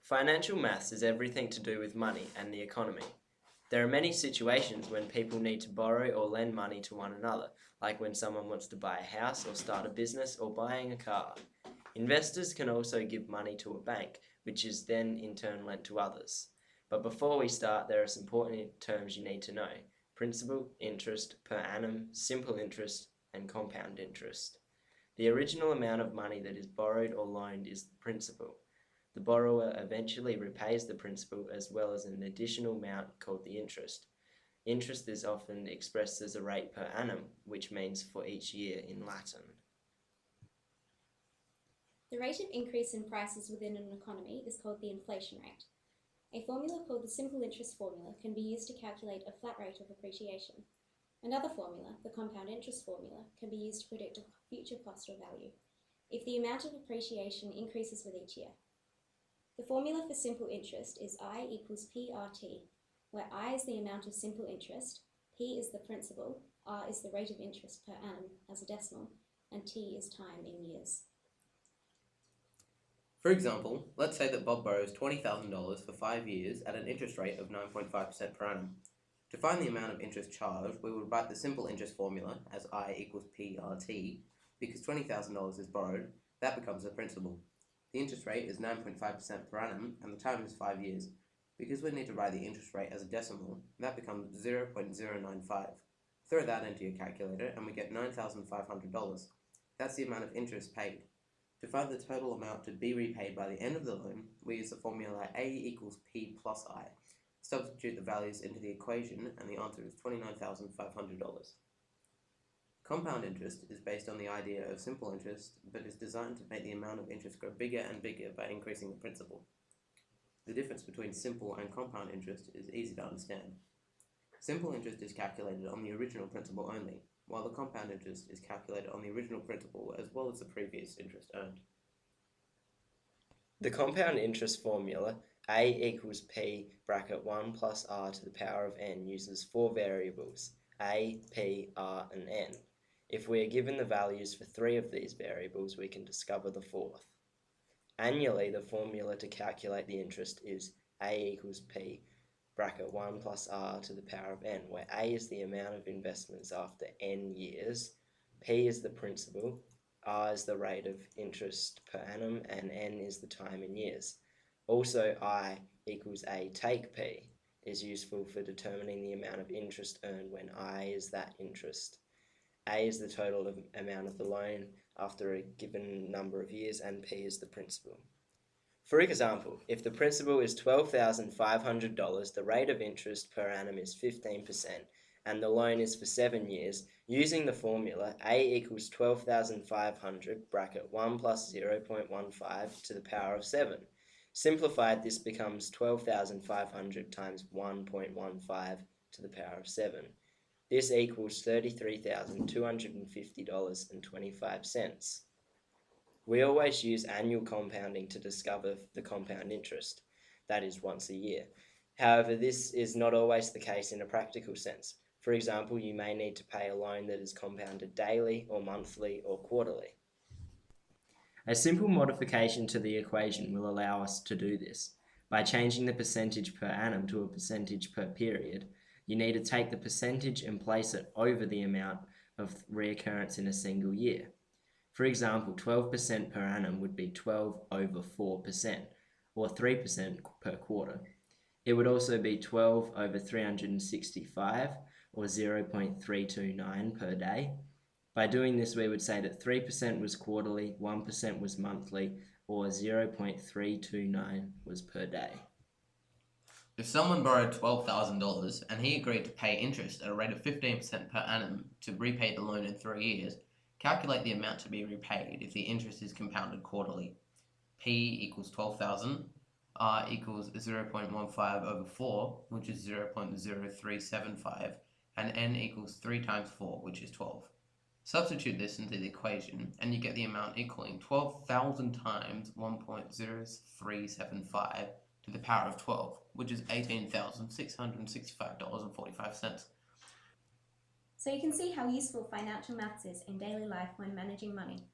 Financial maths is everything to do with money and the economy. There are many situations when people need to borrow or lend money to one another, like when someone wants to buy a house or start a business or buying a car. Investors can also give money to a bank, which is then in turn lent to others. But before we start, there are some important terms you need to know: principal, interest, per annum, simple interest, and compound interest. The original amount of money that is borrowed or loaned is the principal. The borrower eventually repays the principal as well as an additional amount called the interest. Interest is often expressed as a rate per annum, which means for each year in Latin. The rate of increase in prices within an economy is called the inflation rate. A formula called the simple interest formula can be used to calculate a flat rate of appreciation. Another formula, the compound interest formula, can be used to predict a future cost or value, if the amount of appreciation increases with each year. The formula for simple interest is I equals PRT, where I is the amount of simple interest, P is the principal, R is the rate of interest per annum as a decimal, and T is time in years. For example, let's say that Bob borrows $20,000 for 5 years at an interest rate of 9.5% per annum. To find the amount of interest charged, we would write the simple interest formula as I equals PRT. Because $20,000 is borrowed, that becomes the principal. The interest rate is 9.5% per annum, and the time is 5 years. Because we need to write the interest rate as a decimal, that becomes 0.095. Throw that into your calculator, and we get $9,500. That's the amount of interest paid. To find the total amount to be repaid by the end of the loan, we use the formula A equals P plus I. Substitute the values into the equation, and the answer is $29,500. Compound interest is based on the idea of simple interest, but is designed to make the amount of interest grow bigger and bigger by increasing the principal. The difference between simple and compound interest is easy to understand. Simple interest is calculated on the original principal only, while the compound interest is calculated on the original principal as well as the previous interest earned. The compound interest formula, A equals P bracket 1 plus R to the power of n, uses four variables, A, P, R, and n. If we are given the values for three of these variables, we can discover the fourth. Annually, the formula to calculate the interest is A equals P bracket 1 plus R to the power of n, where A is the amount of investments after n years, P is the principal, R is the rate of interest per annum, and n is the time in years. Also, I equals A take P is useful for determining the amount of interest earned when I is that interest. A is the total amount of the loan after a given number of years, and P is the principal. For example, if the principal is $12,500, the rate of interest per annum is 15%, and the loan is for 7 years, using the formula A equals 12,500 bracket 1 plus 0.15 to the power of 7. Simplified, this becomes 12,500 times 1.15 to the power of 7. This equals $33,250.25. We always use annual compounding to discover the compound interest, that is once a year. However, this is not always the case in a practical sense. For example, you may need to pay a loan that is compounded daily or monthly or quarterly. A simple modification to the equation will allow us to do this. By changing the percentage per annum to a percentage per period, you need to take the percentage and place it over the amount of reoccurrence in a single year. For example, 12% per annum would be 12 over 4%, or 3% per quarter. It would also be 12 over 365, or 0.329 per day. By doing this, we would say that 3% was quarterly, 1% was monthly, or 0.329 was per day. If someone borrowed $12,000 and he agreed to pay interest at a rate of 15% per annum to repay the loan in 3 years, calculate the amount to be repaid if the interest is compounded quarterly. P equals 12,000, R equals 0.15 over 4, which is 0.0375, and N equals 3 times 4, which is 12. Substitute this into the equation, and you get the amount equaling 12,000 times 1.0375 to the power of 12, which is $18,665.45. So you can see how useful financial maths is in daily life when managing money.